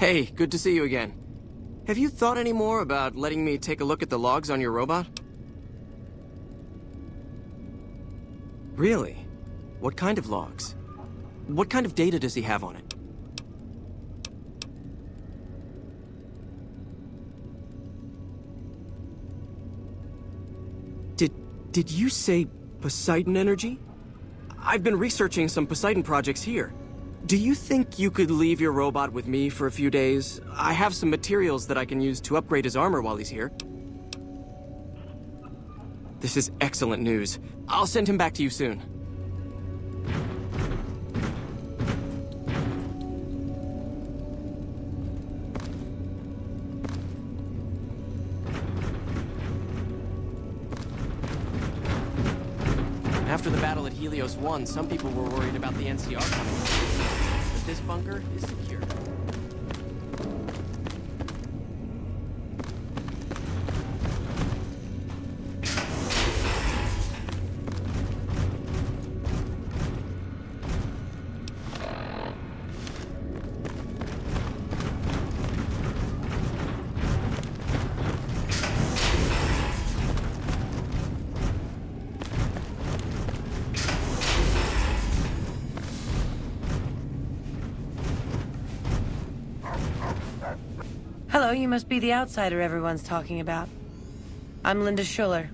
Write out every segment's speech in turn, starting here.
Hey, good to see you again. Have you thought any more about letting me take a look at the logs on your robot? Really? What kind of logs? What kind of data does he have on it? Did you say Poseidon Energy? I've been researching some Poseidon projects here. Do you think you could leave your robot with me for a few days? I have some materials that I can use to upgrade his armor while he's here. This is excellent news. I'll send him back to you soon. After the battle at Helios 1, some people were worried about the NCR coming. But this bunker is secure. Hello, you must be the outsider everyone's talking about. I'm Linda Schuller.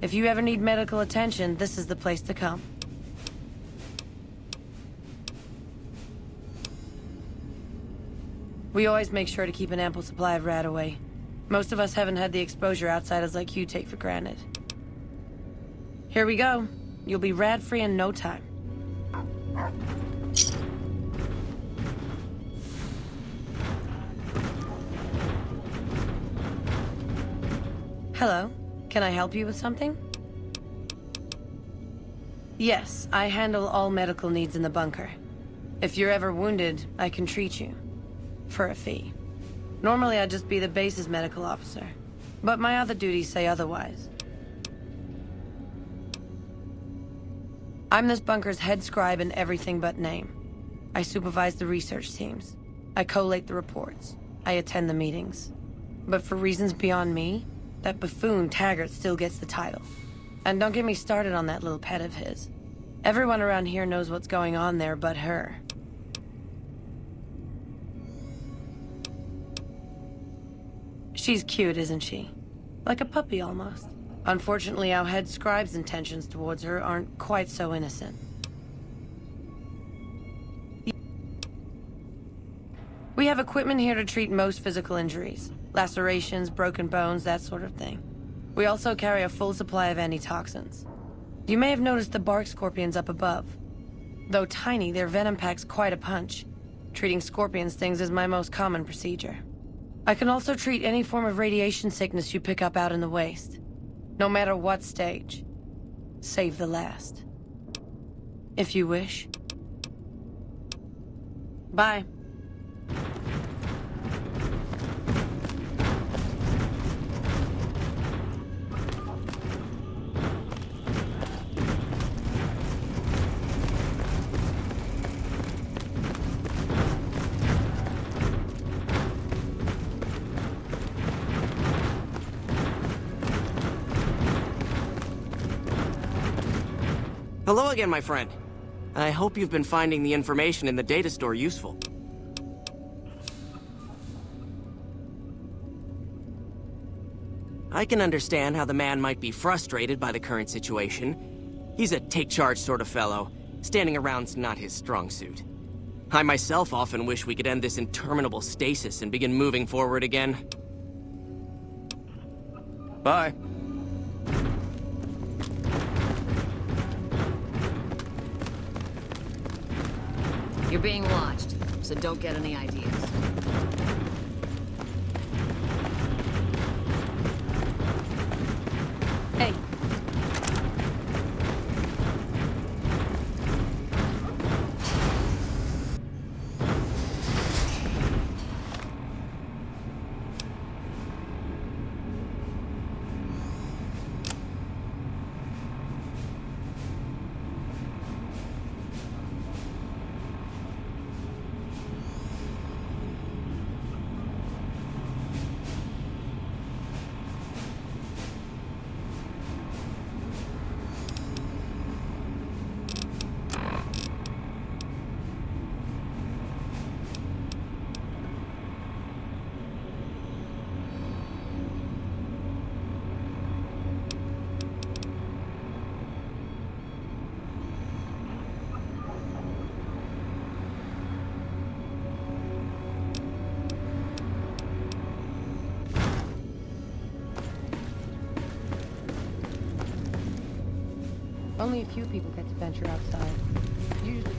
If you ever need medical attention, this is the place to come. We always make sure to keep an ample supply of Radaway. Most of us haven't had the exposure outsiders like you take for granted. Here we go. You'll be rad-free in no time. Hello, can I help you with something? Yes, I handle all medical needs in the bunker. If you're ever wounded, I can treat you. For a fee. Normally I'd just be the base's medical officer, but my other duties say otherwise. I'm this bunker's head scribe in everything but name. I supervise the research teams. I collate the reports. I attend the meetings. But for reasons beyond me, that buffoon Taggart still gets the title. And don't get me started on that little pet of his. Everyone around here knows what's going on there but her. She's cute, isn't she? Like a puppy, almost. Unfortunately, our head scribe's intentions towards her aren't quite so innocent. We have equipment here to treat most physical injuries. Lacerations, broken bones, that sort of thing. We also carry a full supply of antitoxins. You may have noticed the bark scorpions up above. Though tiny, their venom packs quite a punch. Treating scorpion stings is my most common procedure. I can also treat any form of radiation sickness you pick up out in the waste. No matter what stage. Save the last. If you wish. Bye. Hello again, my friend. I hope you've been finding the information in the data store useful. I can understand how the man might be frustrated by the current situation. He's a take-charge sort of fellow. Standing around's not his strong suit. I myself often wish we could end this interminable stasis and begin moving forward again. Bye. You're being watched, so don't get any ideas. Hey. Only a few people get to venture outside. Usually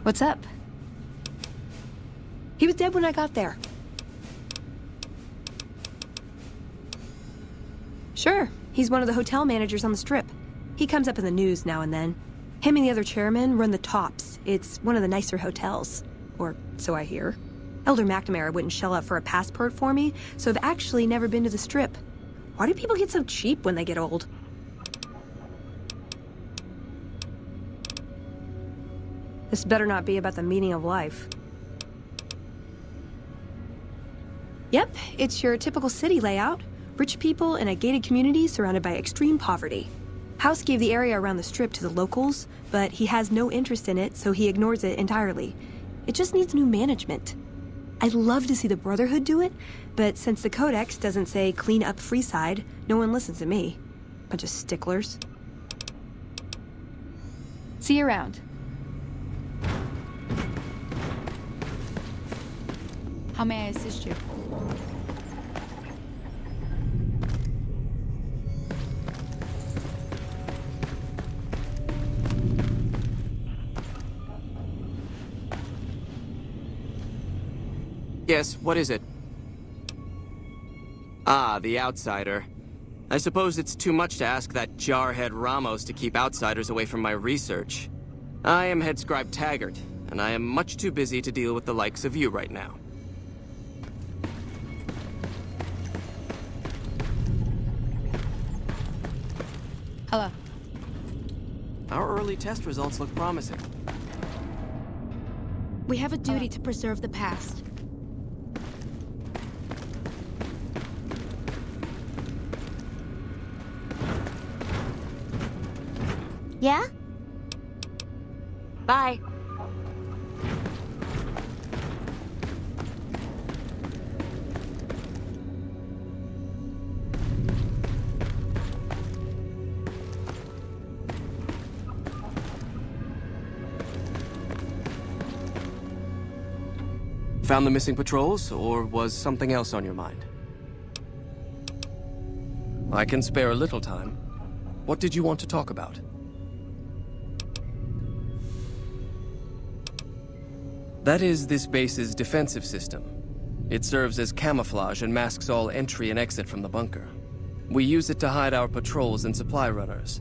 What's up? He was dead when I got there. Sure, he's one of the hotel managers on the Strip. He comes up in the news now and then. Him and the other chairman run the Tops. It's one of the nicer hotels. Or so I hear. Elder McNamara wouldn't shell out for a passport for me, so I've actually never been to the Strip. Why do people get so cheap when they get old? This better not be about the meaning of life. Yep, it's your typical city layout. Rich people in a gated community surrounded by extreme poverty. House gave the area around the Strip to the locals, but he has no interest in it, so he ignores it entirely. It just needs new management. I'd love to see the Brotherhood do it, but since the Codex doesn't say clean up Freeside, no one listens to me. Bunch of sticklers. See you around. How may I assist you? Yes, what is it? Ah, the Outsider. I suppose it's too much to ask that jarhead Ramos to keep outsiders away from my research. I am Head Scribe Taggart, and I am much too busy to deal with the likes of you right now. Hello. Our early test results look promising. We have a duty to preserve the past. Yeah? Bye. Found the missing patrols, or was something else on your mind? I can spare a little time. What did you want to talk about? That is this base's defensive system. It serves as camouflage and masks all entry and exit from the bunker. We use it to hide our patrols and supply runners,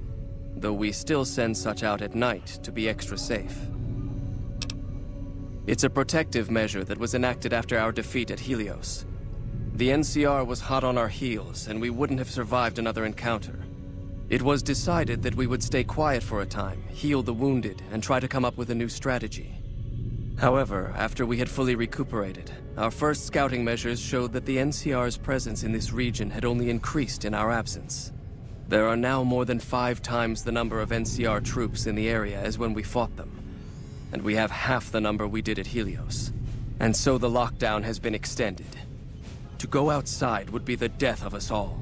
though we still send such out at night to be extra safe. It's a protective measure that was enacted after our defeat at Helios. The NCR was hot on our heels, and we wouldn't have survived another encounter. It was decided that we would stay quiet for a time, heal the wounded, and try to come up with a new strategy. However, after we had fully recuperated, our first scouting measures showed that the NCR's presence in this region had only increased in our absence. There are now more than 5 times the number of NCR troops in the area as when we fought them, and we have half the number we did at Helios. And so the lockdown has been extended. To go outside would be the death of us all.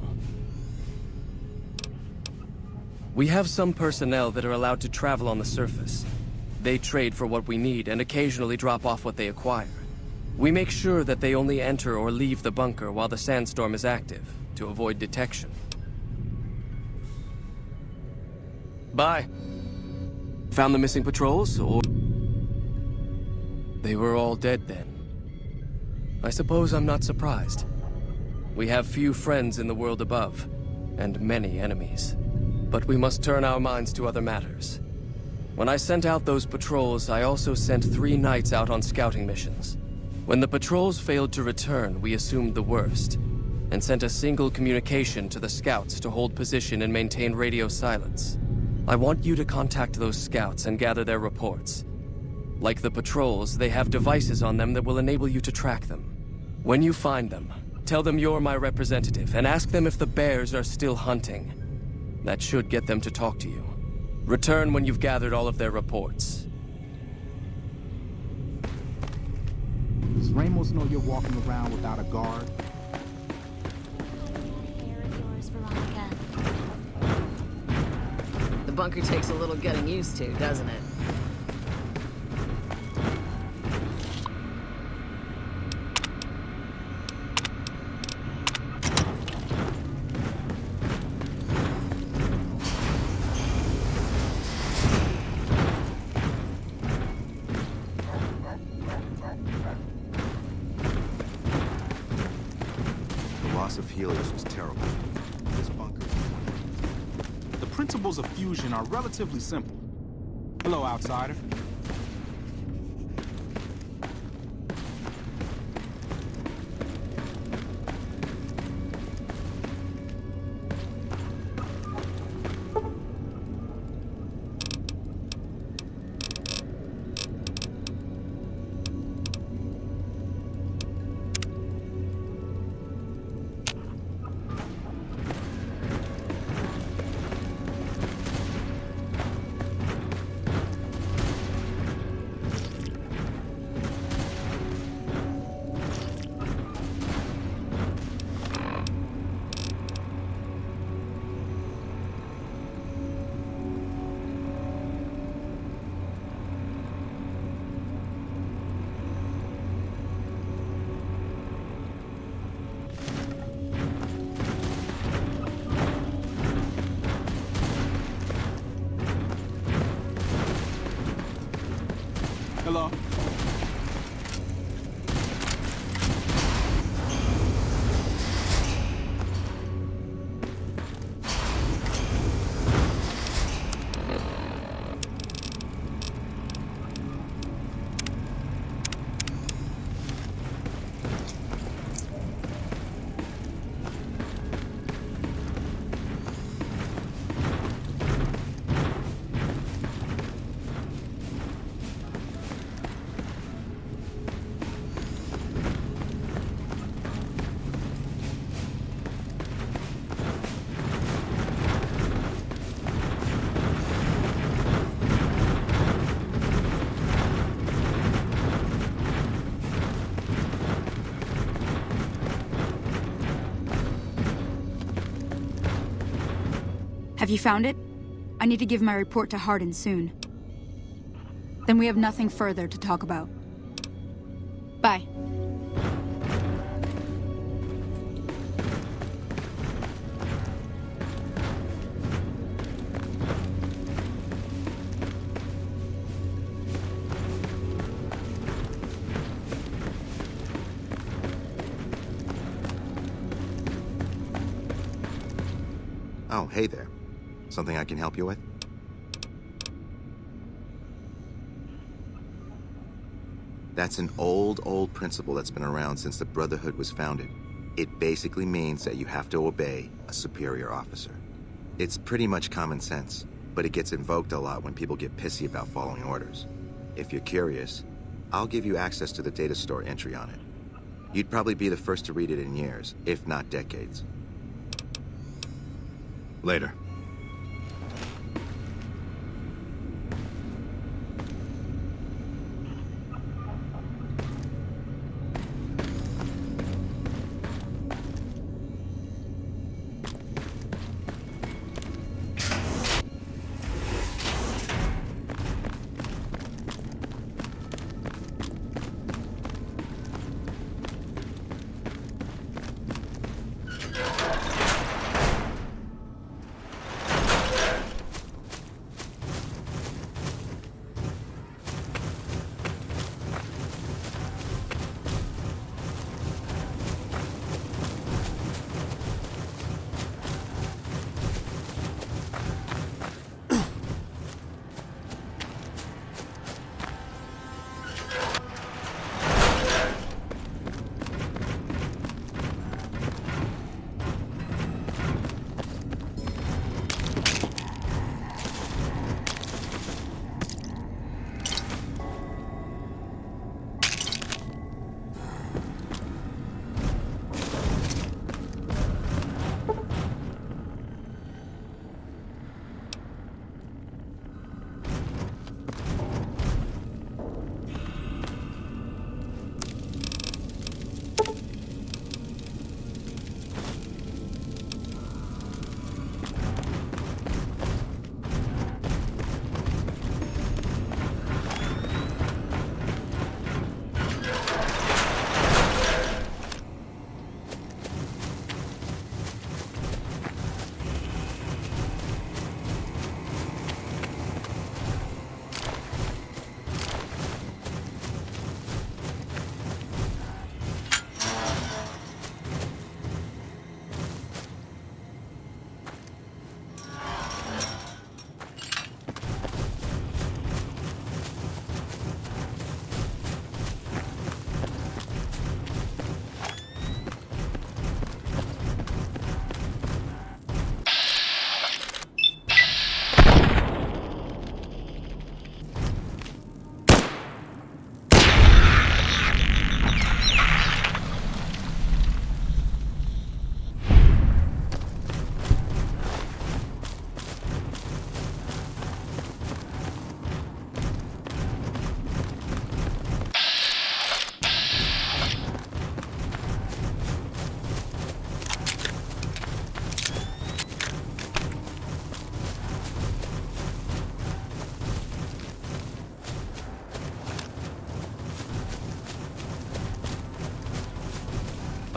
We have some personnel that are allowed to travel on the surface. They trade for what we need and occasionally drop off what they acquire. We make sure that they only enter or leave the bunker while the sandstorm is active, to avoid detection. Bye. Found the missing patrols, or... They were all dead then. I suppose I'm not surprised. We have few friends in the world above, and many enemies. But we must turn our minds to other matters. When I sent out those patrols, I also sent 3 knights out on scouting missions. When the patrols failed to return, we assumed the worst, and sent a single communication to the scouts to hold position and maintain radio silence. I want you to contact those scouts and gather their reports. Like the patrols, they have devices on them that will enable you to track them. When you find them, tell them you're my representative, and ask them if the bears are still hunting. That should get them to talk to you. Return when you've gathered all of their reports. Does Ramos know you're walking around without a guard? Here is yours, Veronica. The bunker takes a little getting used to, doesn't it? Of Helios was terrible. This bunker... The principles of fusion are relatively simple. Hello, outsider. Hello? Have you found it? I need to give my report to Hardin soon. Then we have nothing further to talk about. Bye. Oh, hey there. Something I can help you with? That's an old principle that's been around since the Brotherhood was founded. It basically means that you have to obey a superior officer. It's pretty much common sense, but it gets invoked a lot when people get pissy about following orders. If you're curious, I'll give you access to the data store entry on it. You'd probably be the first to read it in years, if not decades. Later.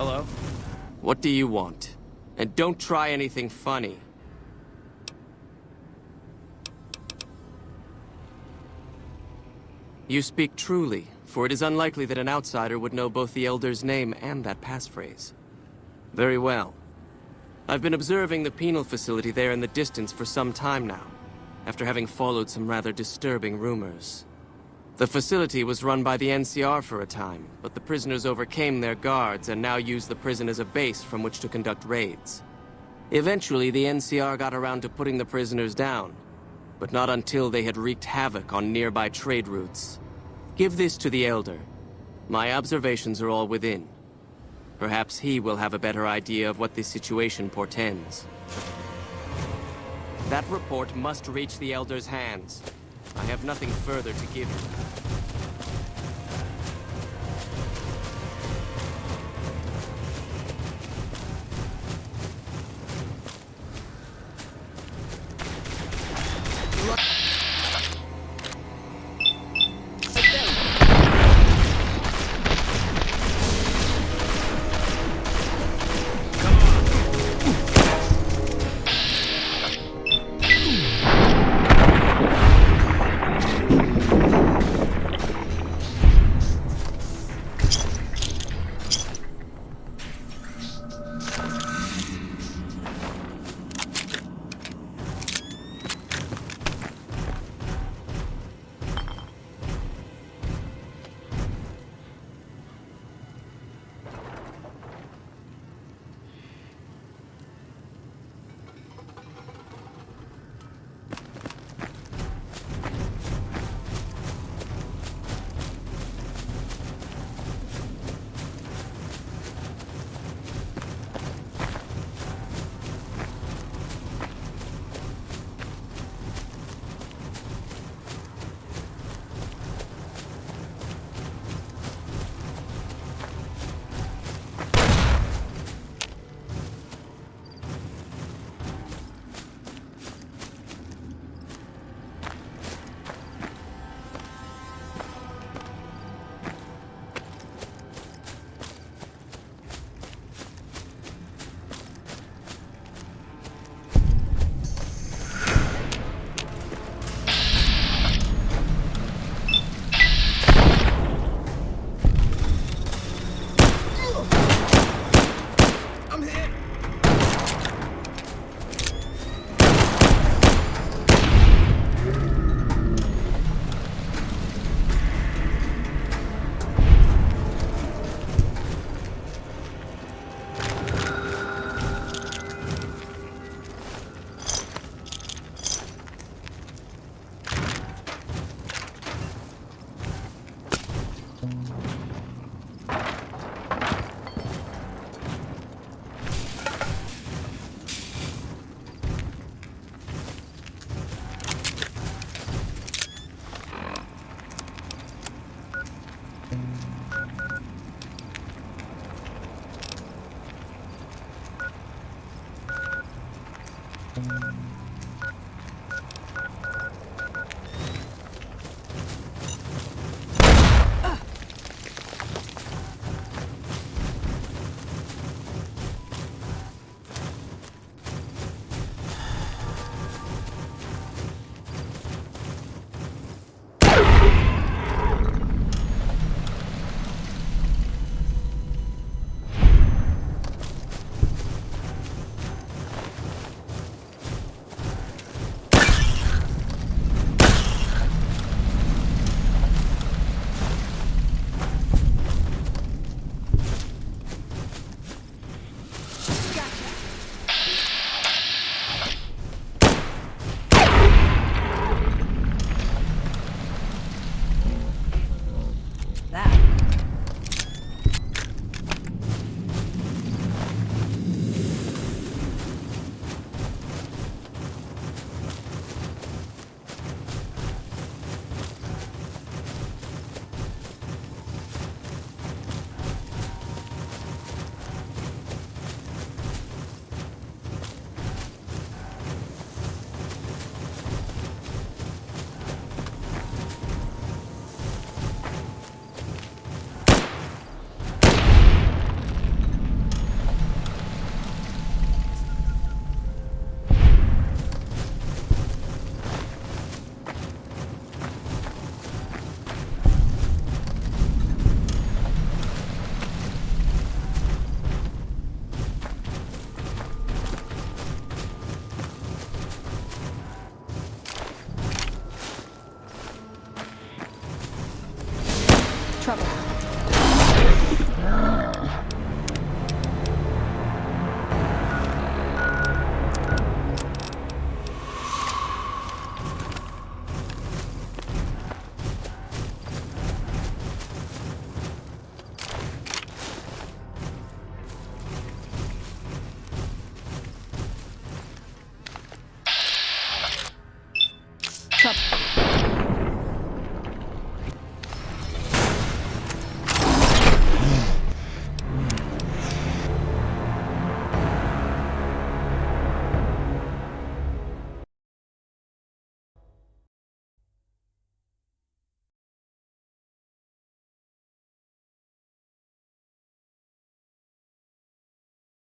Hello? What do you want? And don't try anything funny. You speak truly, for it is unlikely that an outsider would know both the Elder's name and that passphrase. Very well. I've been observing the penal facility there in the distance for some time now, after having followed some rather disturbing rumors. The facility was run by the NCR for a time, but the prisoners overcame their guards and now use the prison as a base from which to conduct raids. Eventually, the NCR got around to putting the prisoners down, but not until they had wreaked havoc on nearby trade routes. Give this to the Elder. My observations are all within. Perhaps he will have a better idea of what this situation portends. That report must reach the Elder's hands. I have nothing further to give you.